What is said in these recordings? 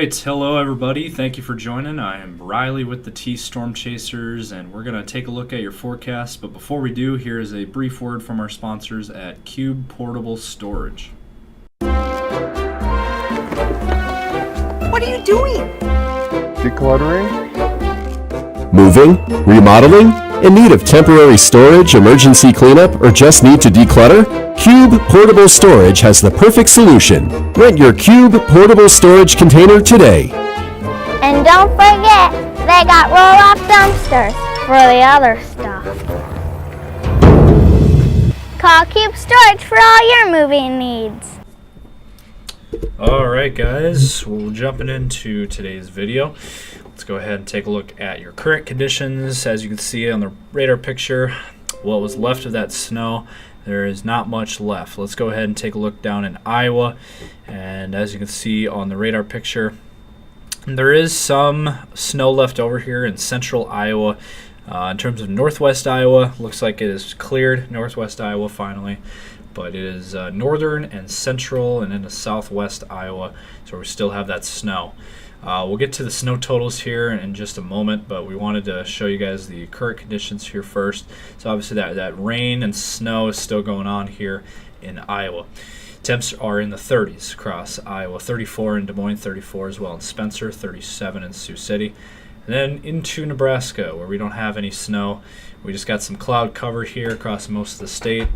right, hello everybody. Thank you for joining. I am Riley with the T Storm Chasers, and we're going to take a look at your forecast. But before we do, here is a brief word from our sponsors at Cube Portable Storage. What are you doing? Decluttering? Moving? Remodeling? In need of temporary storage, emergency cleanup, or just need to declutter? Cube Portable Storage has the perfect solution. Rent your Cube Portable Storage container today. And don't forget, they got roll-off dumpsters for the other stuff. Call Cube Storage for all your moving needs. Alright guys, we're jumping into today's video. Let's go ahead and take a look at your current conditions. As you can see on the radar picture, what was left of that snow, there is not much left. Let's go ahead and take a look down in Iowa. And as you can see on the radar picture, there is some snow left over here in central Iowa. In terms of northwest Iowa, looks like it is cleared, northwest Iowa finally. But it is northern and central and into southwest Iowa, so we still have that snow. We'll get to the snow totals here in just a moment, but we wanted to show you guys the current conditions here first. So obviously that rain and snow is still going on here in Iowa. Temps are in the 30s across Iowa, 34 in Des Moines, 34 as well in Spencer, 37 in Sioux City. And then into Nebraska, where we don't have any snow. We just got some cloud cover here across most of the state.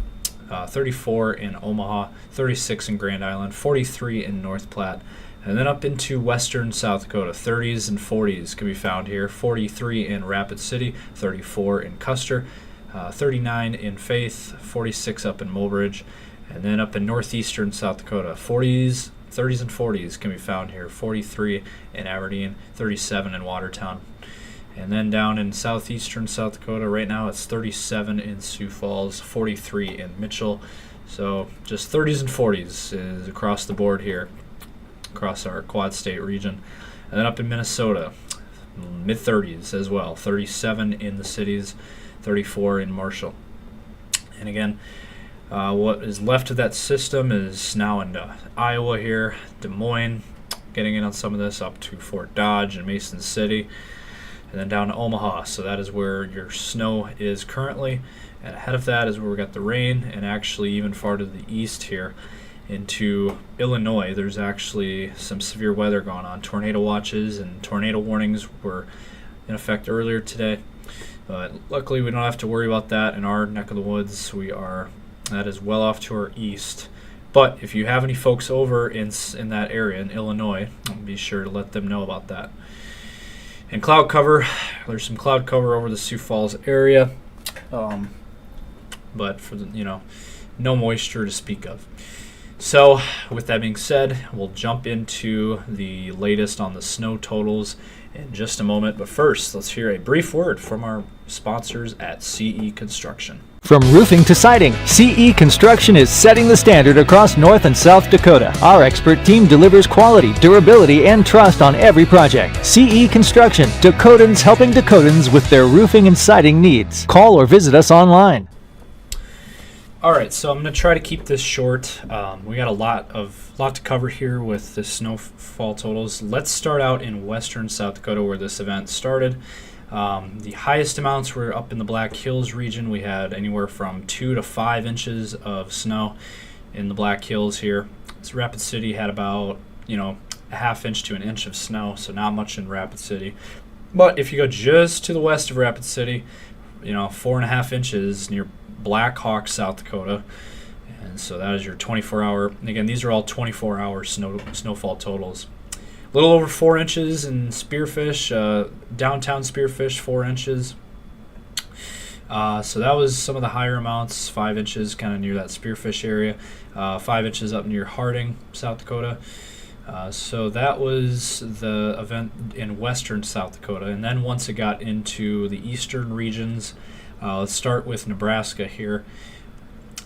34 in Omaha, 36 in Grand Island, 43 in North Platte. And then up into western South Dakota, 30s and 40s can be found here. 43 in Rapid City, 34 in Custer, 39 in Faith, 46 up in Mulbridge. And then up in northeastern South Dakota, 30s and 40s can be found here. 43 in Aberdeen, 37 in Watertown. And then down in southeastern South Dakota, right now it's 37 in Sioux Falls, 43 in Mitchell. So just 30s and 40s is across the board here, across our quad state region. And then up in Minnesota, mid-30s as well, 37 in the cities, 34 in Marshall. And again, what is left of that system is now in Iowa here, Des Moines, getting in on some of this, up to Fort Dodge and Mason City, and then down to Omaha. So that is where your snow is currently. And ahead of that is where we got the rain, and actually even far to the east here into Illinois, there's actually some severe weather going on. Tornado watches and tornado warnings were in effect earlier today. But luckily we don't have to worry about that in our neck of the woods. That is well off to our east. But if you have any folks over in that area in Illinois, be sure to let them know about that. And cloud cover, there's some cloud cover over the Sioux Falls area, but for no moisture to speak of. So with that being said, we'll jump into the latest on the snow totals in just a moment. But first, let's hear a brief word from our sponsors at CE Construction. From roofing to siding, CE Construction is setting the standard across North and South Dakota. Our expert team delivers quality, durability, and trust on every project. CE Construction, Dakotans helping Dakotans with their roofing and siding needs. Call or visit us online. Alright, so I'm going to try to keep this short. We got a lot to cover here with the snowfall totals. Let's start out in western South Dakota where this event started. The highest amounts were up in the Black Hills region. We had anywhere from 2 to 5 inches of snow in the Black Hills here. So Rapid City had about, a half inch to an inch of snow, so not much in Rapid City. But if you go just to the west of Rapid City, 4.5 inches near Black Hawk, South Dakota. And so that is your 24-hour. And again, these are all 24-hour snowfall totals. A little over 4 inches in Spearfish, downtown Spearfish, 4 inches. So that was some of the higher amounts, 5 inches kind of near that Spearfish area, 5 inches up near Harding, South Dakota. So that was the event in western South Dakota. And then once it got into the eastern regions, let's start with Nebraska here.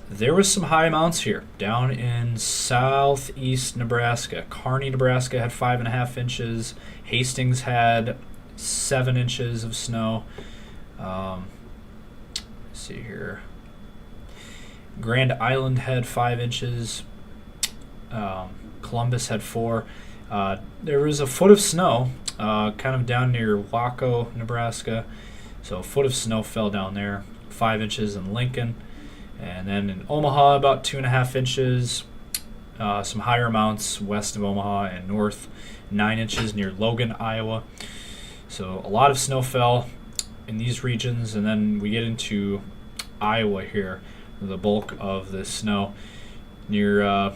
There was some high amounts here down in southeast Nebraska. Kearney, Nebraska had 5.5 inches. Hastings had 7 inches of snow. Let's see here. Grand Island had 5 inches. Columbus had 4. There was a foot of snow kind of down near Waco, Nebraska. So a foot of snow fell down there, 5 inches in Lincoln. And then in Omaha, about 2.5 inches. Some higher amounts west of Omaha and north, 9 inches near Logan, Iowa. So a lot of snow fell in these regions. And then we get into Iowa here, the bulk of the snow. Near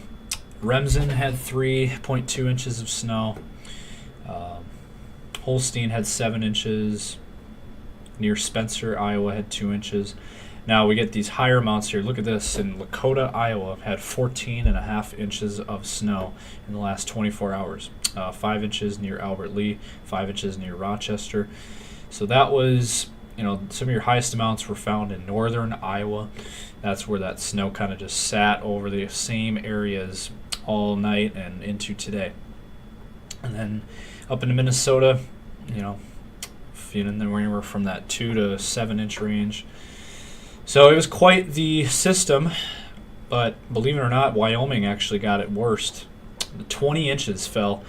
Remsen had 3.2 inches of snow. Holstein had 7 inches. Near Spencer, Iowa had 2 inches. Now we get these higher amounts here. Look at this. In Lakota, Iowa, had 14.5 inches of snow in the last 24 hours. 5 inches near Albert Lee, 5 inches near Rochester. So that was, some of your highest amounts were found in northern Iowa. That's where that snow kind of just sat over the same areas all night and into today. And then up into Minnesota, anywhere from that 2 to 7 inch range. So it was quite the system, but believe it or not, Wyoming actually got it worst. 20 inches fell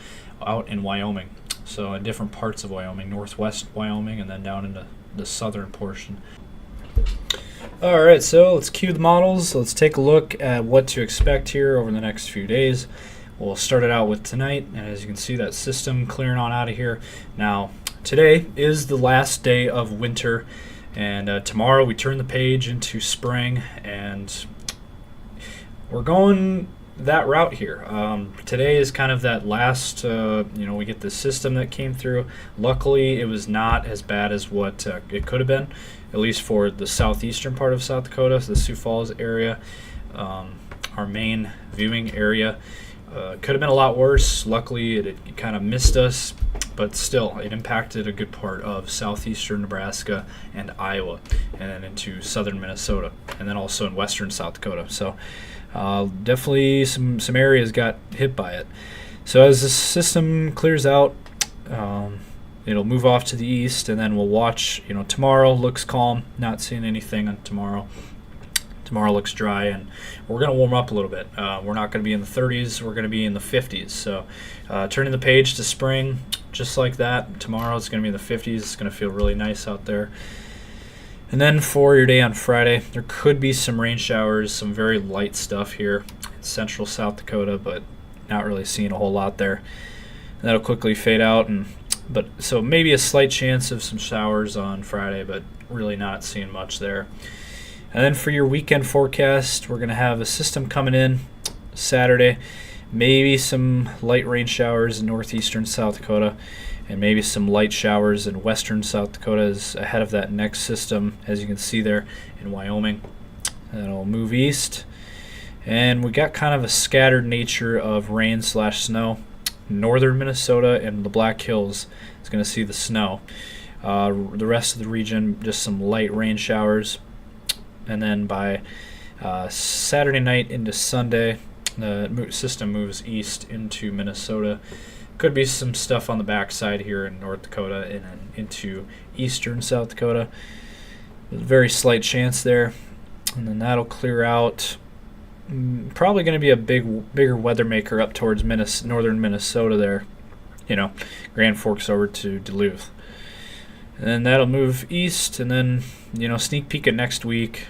out in Wyoming. So in different parts of Wyoming, northwest Wyoming, and then down into the southern portion. All right, so let's cue the models. Let's take a look at what to expect here over the next few days. We'll start it out with tonight, and as you can see, that system clearing on out of here. Now, today is the last day of winter, and tomorrow we turn the page into spring, and we're going that route here. Today is kind of that last, we get the system that came through. Luckily, it was not as bad as what it could have been, at least for the southeastern part of South Dakota, so the Sioux Falls area, our main viewing area. Could have been a lot worse. Luckily, it kind of missed us, but still, it impacted a good part of southeastern Nebraska and Iowa, and then into southern Minnesota, and then also in western South Dakota. So definitely some areas got hit by it. So as the system clears out, it'll move off to the east, and then we'll watch. Tomorrow looks calm, not seeing anything on tomorrow. Tomorrow looks dry, and we're going to warm up a little bit. We're not going to be in the 30s. We're going to be in the 50s. So turning the page to spring, just like that. Tomorrow it's going to be in the 50s. It's going to feel really nice out there. And then for your day on Friday, there could be some rain showers, some very light stuff here in central South Dakota, but not really seeing a whole lot there. And that'll quickly fade out, so maybe a slight chance of some showers on Friday, but really not seeing much there. And then for your weekend forecast, we're going to have a system coming in Saturday, maybe some light rain showers in northeastern South Dakota, and maybe some light showers in western South Dakota is ahead of that next system, as you can see there in Wyoming. That'll move east. And we got kind of a scattered nature of rain/snow. Northern Minnesota and the Black Hills is going to see the snow. The rest of the region, just some light rain showers. And then by Saturday night into Sunday, the system moves east into Minnesota. Could be some stuff on the backside here in North Dakota and then into eastern South Dakota. There's a very slight chance there. And then that'll clear out. Probably going to be a bigger weather maker up towards northern Minnesota there. Grand Forks over to Duluth. And then that'll move east, and then, sneak peek at next week.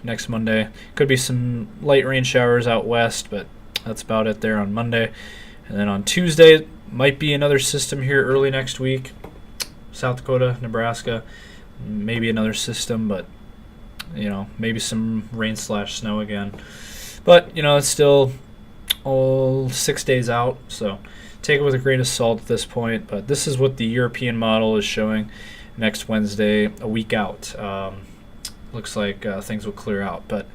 Next Monday. Could be some light rain showers out west, but that's about it there on Monday. And then on Tuesday, might be another system here early next week. South Dakota, Nebraska, maybe another system, but, maybe some rain/snow again. But, it's still 6 days out, so take it with a grain of salt at this point. But this is what the European model is showing next Wednesday, a week out. Looks like things will clear out. But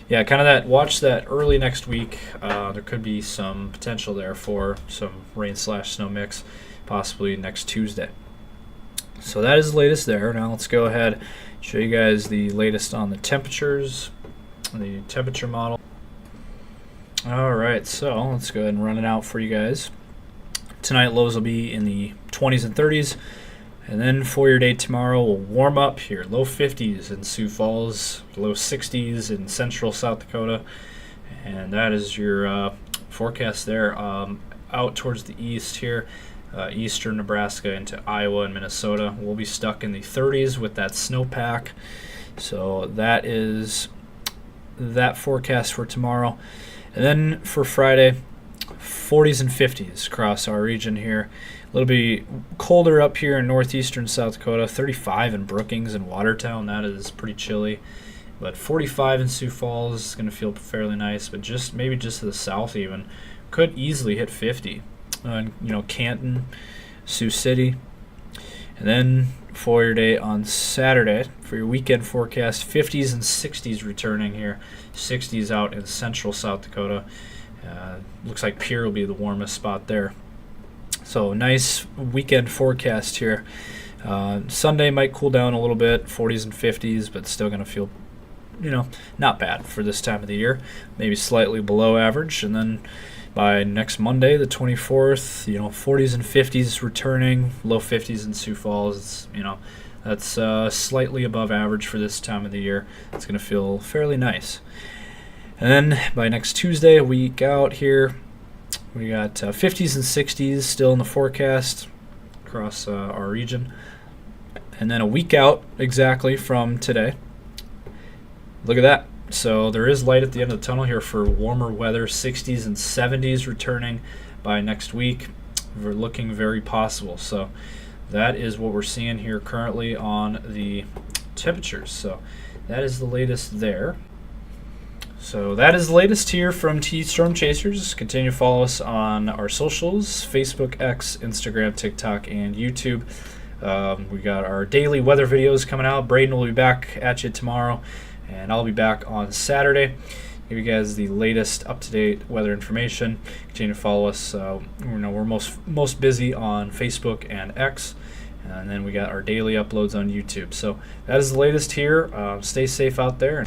yeah, kind of watch that early next week. There could be some potential there for some rain/snow mix, possibly next Tuesday. So that is the latest there. Now let's go ahead and show you guys the latest on the temperatures, the temperature model. All right, so let's go ahead and run it out for you guys. Tonight lows will be in the 20s and 30s. And then for your day tomorrow, we'll warm up here. Low 50s in Sioux Falls, low 60s in central South Dakota. And that is your forecast there. out towards the east here, eastern Nebraska into Iowa and Minnesota. We'll be stuck in the 30s with that snowpack. So that is that forecast for tomorrow. And then for Friday, 40s and 50s across our region here. A little bit colder up here in northeastern South Dakota, 35 in Brookings and Watertown. That is pretty chilly. But 45 in Sioux Falls is going to feel fairly nice, but maybe just to the south even. Could easily hit 50. Canton, Sioux City. And then for your day on Saturday, for your weekend forecast, 50s and 60s returning here. 60s out in central South Dakota. Looks like Pierre will be the warmest spot there. So nice weekend forecast here. Sunday might cool down a little bit, 40s and 50s, but still going to feel, not bad for this time of the year. Maybe slightly below average. And then by next Monday, the 24th, 40s and 50s returning, low 50s in Sioux Falls. That's slightly above average for this time of the year. It's going to feel fairly nice. And then by next Tuesday, a week out here, we got 50s and 60s still in the forecast across our region. And then a week out exactly from today. Look at that. So there is light at the end of the tunnel here for warmer weather, 60s and 70s returning by next week. We're looking very possible. So that is what we're seeing here currently on the temperatures. So that is the latest there. So that is the latest here from T Storm Chasers. Continue to follow us on our socials, Facebook, X, Instagram, TikTok, and YouTube. We got our daily weather videos coming out. Braden will be back at you tomorrow, and I'll be back on Saturday. Give you guys the latest up-to-date weather information. Continue to follow us. We're most busy on Facebook and X. And then we got our daily uploads on YouTube. So that is the latest here. Stay safe out there.